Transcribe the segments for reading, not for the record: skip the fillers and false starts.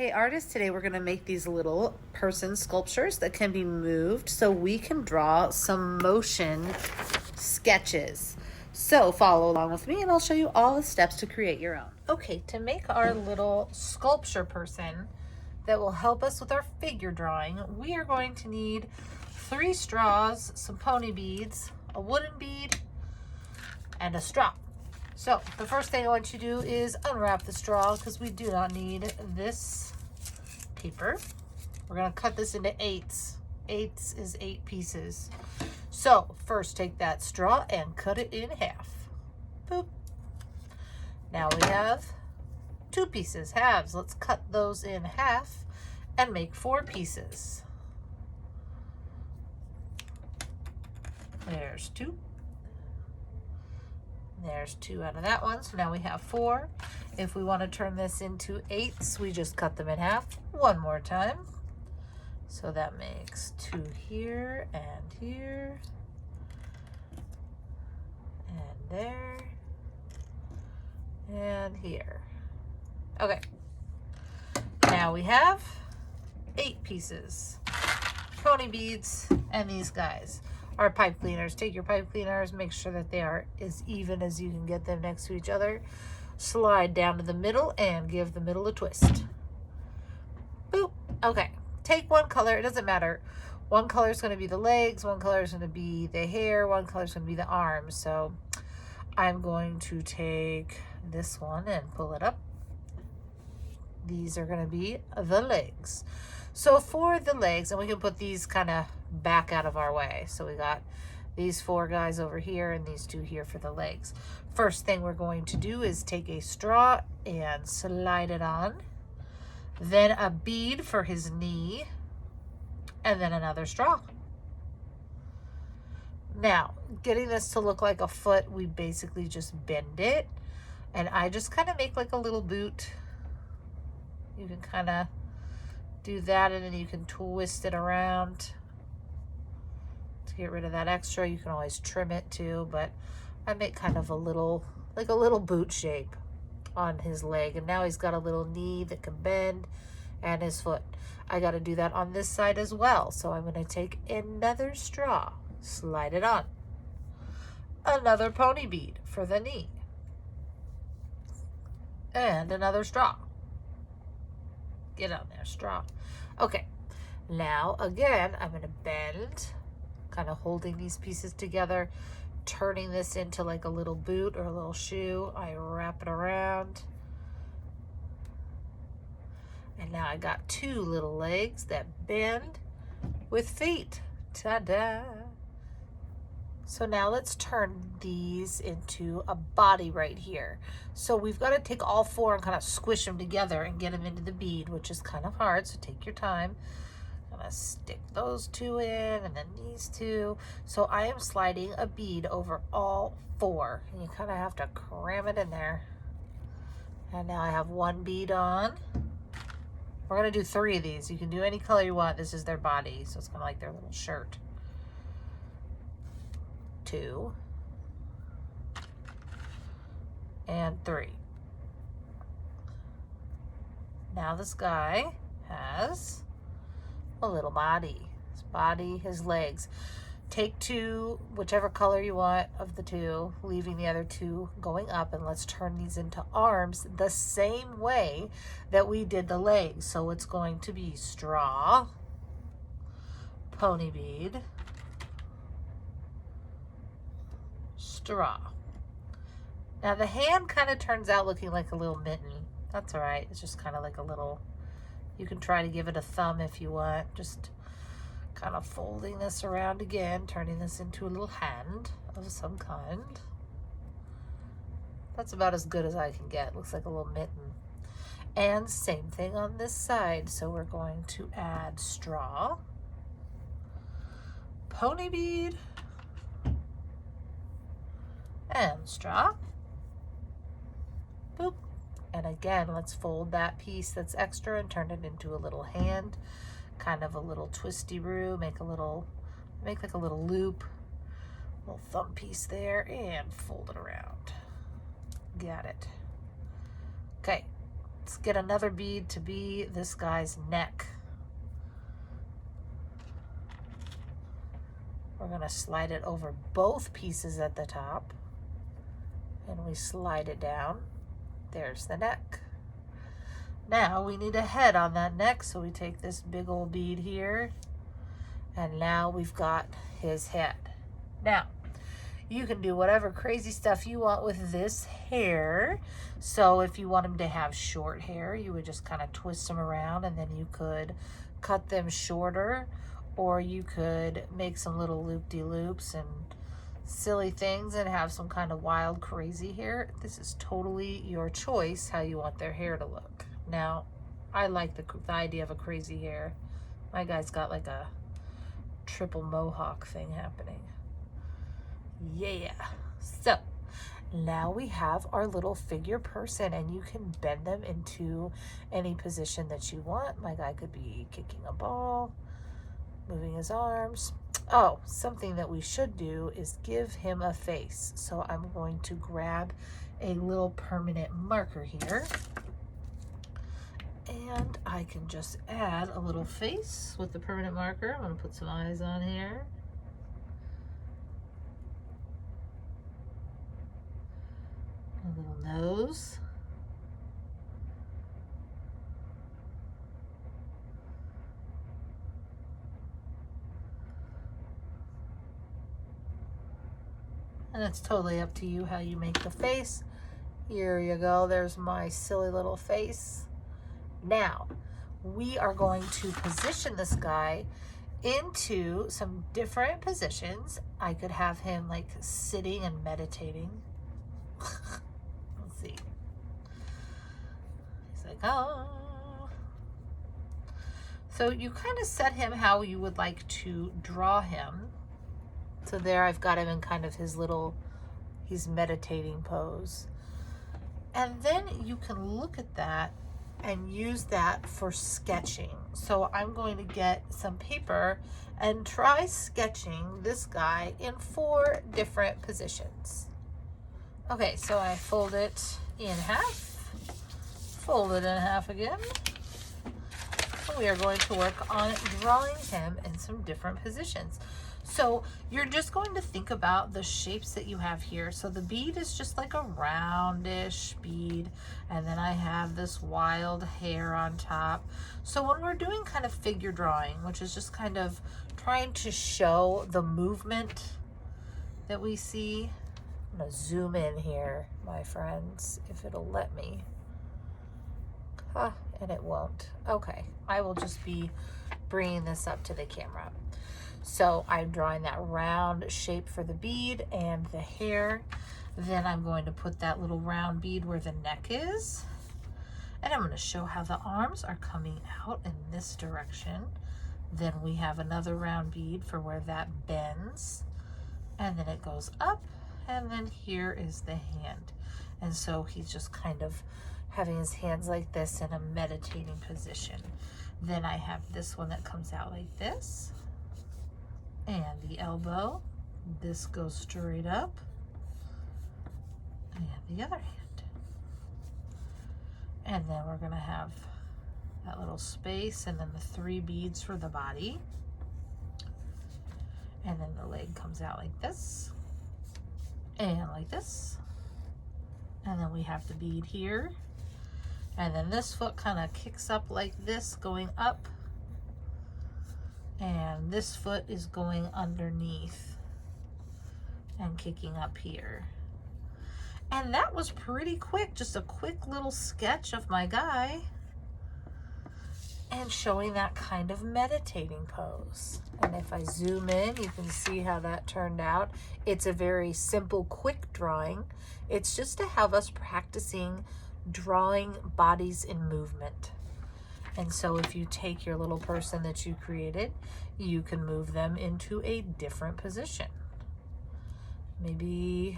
Hey artists, today we're going to make these little person sculptures that can be moved so we can draw some motion sketches. So follow along with me and I'll show you all the steps to create your own. Okay, to make our little sculpture person that will help us with our figure drawing, we are going to need 3 straws, some pony beads, a wooden bead, and a straw. So the first thing I want you to do is unwrap the straw because we do not need this paper. We're going to cut this into 8s. 8s is 8 pieces. So first take that straw and cut it in half. Boop. Now we have 2 pieces, halves. Let's cut those in half and make 4 pieces. There's 2. There's 2 out of that one, so now we have 4. If we want to turn this into 8s, we just cut them in half one more time. So that makes 2 here and here and there and here. Okay, now we have 8 pieces, pony beads, and these guys. Our pipe cleaners. Take your pipe cleaners, make sure that they are as even as you can get them next to each other. Slide down to the middle and give the middle a twist. Boop. Okay, take one color, it doesn't matter. One color is going to be the legs, one color is going to be the hair, one color is going to be the arms. So I'm going to take this one and pull it up. These are going to be the legs. So for the legs, and we can put these kind of back out of our way. So we got these 4 guys over here and these 2 here for the legs. First thing we're going to do is take a straw and slide it on. Then a bead for his knee. And then another straw. Now, getting this to look like a foot, we basically just bend it. And I just kind of make like a little boot. You can kind of do that and then you can twist it around to get rid of that extra. You can always trim it too, but I make kind of a little, like a little boot shape on his leg. And now he's got a little knee that can bend and his foot. I got to do that on this side as well. So I'm going to take another straw, slide it on. Another pony bead for the knee. And another straw. Get on there, straw. Okay, now again, I'm going to bend, kind of holding these pieces together, turning this into like a little boot or a little shoe. I wrap it around. And now I got 2 little legs that bend with feet. Ta-da! So now let's turn these into a body right here. So we've got to take all 4 and kind of squish them together and get them into the bead, which is kind of hard, so take your time. I'm going to stick those 2 in and then these 2. So I am sliding a bead over all 4. And you kind of have to cram it in there. And now I have 1 bead on. We're going to do 3 of these. You can do any color you want. This is their body, so it's kind of like their little shirt. 2 and 3. Now this guy has a little body. His body, his legs. Take 2, whichever color you want of the 2, leaving the other 2 going up, and let's turn these into arms the same way that we did the legs. So it's going to be straw, pony bead, straw. Now the hand kind of turns out looking like a little mitten. That's all right. It's just kind of like a little, you can try to give it a thumb if you want. Just kind of folding this around again, turning this into a little hand of some kind. That's about as good as I can get. Looks like a little mitten. And same thing on this side. So we're going to add straw, pony bead, and straw. Boop. And again, let's fold that piece that's extra and turn it into a little hand, kind of a little twisty-roo. Make like a little loop, little thumb piece there, and fold it around. Got it. Okay, let's get another bead to be this guy's neck. We're going to slide it over both pieces at the top, and we slide it down. There's the neck. Now we need a head on that neck, so we take this big old bead here, and now we've got his head. Now, you can do whatever crazy stuff you want with this hair. So if you want him to have short hair, you would just kind of twist them around, and then you could cut them shorter, or you could make some little loop-de-loops and silly things and have some kind of wild, crazy hair. This is totally your choice how you want their hair to look. Now, I like the idea of a crazy hair. My guy's got like a triple mohawk thing happening. Yeah. So now we have our little figure person, and you can bend them into any position that you want. My guy could be kicking a ball, moving his arms. Oh, something that we should do is give him a face. So I'm going to grab a little permanent marker here, and I can just add a little face with the permanent marker. I'm going to put some eyes on here. A little nose. And it's totally up to you how you make the face. Here you go. There's my silly little face. Now, we are going to position this guy into some different positions. I could have him like sitting and meditating. Let's see. He's like, oh. So you kind of set him how you would like to draw him. So there I've got him in kind of his little, he's meditating pose. And then you can look at that and use that for sketching. So I'm going to get some paper and try sketching this guy in 4 different positions. Okay, so I fold it in half, fold it in half again. And we are going to work on drawing him in some different positions. So you're just going to think about the shapes that you have here. So the bead is just like a roundish bead, and then I have this wild hair on top. So when we're doing kind of figure drawing, which is just kind of trying to show the movement that we see, I'm gonna zoom in here, my friends, if it'll let me. And it won't. Okay, I will just be bringing this up to the camera. So I'm drawing that round shape for the bead and the hair. Then I'm going to put that little round bead where the neck is. And I'm going to show how the arms are coming out in this direction. Then we have another round bead for where that bends. And then it goes up. And then here is the hand. And so he's just kind of having his hands like this in a meditating position. Then I have this one that comes out like this. And the elbow, this goes straight up, and the other hand. And then we're going to have that little space, and then the 3 beads for the body. And then the leg comes out like this, and like this. And then we have the bead here. And then this foot kind of kicks up like this, going up. And this foot is going underneath and kicking up here. And that was pretty quick, just a quick little sketch of my guy and showing that kind of meditating pose. And if I zoom in, you can see how that turned out. It's a very simple, quick drawing. It's just to have us practicing drawing bodies in movement. And so if you take your little person that you created, you can move them into a different position. Maybe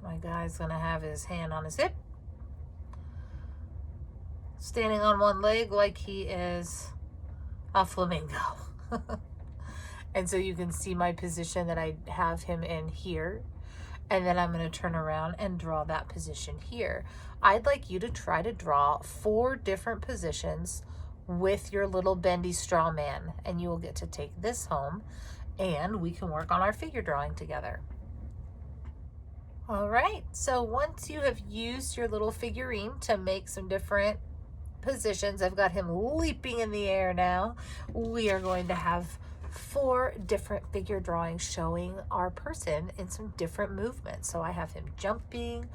my guy's gonna have his hand on his hip, standing on one leg like he is a flamingo. And so you can see my position that I have him in here. And then I'm going to turn around and draw that position here. I'd like you to try to draw 4 different positions with your little bendy straw man, and you will get to take this home and we can work on our figure drawing together. All right, so once you have used your little figurine to make some different positions, I've got him leaping in the air now. We are going to have 4 different figure drawings showing our person in some different movements. So I have him jumping,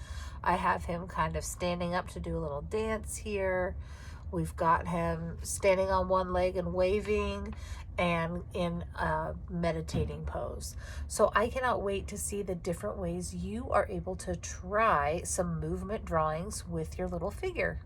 I have him kind of standing up to do a little dance here. We've got him standing on one leg and waving, and in a meditating pose. So I cannot wait to see the different ways you are able to try some movement drawings with your little figure.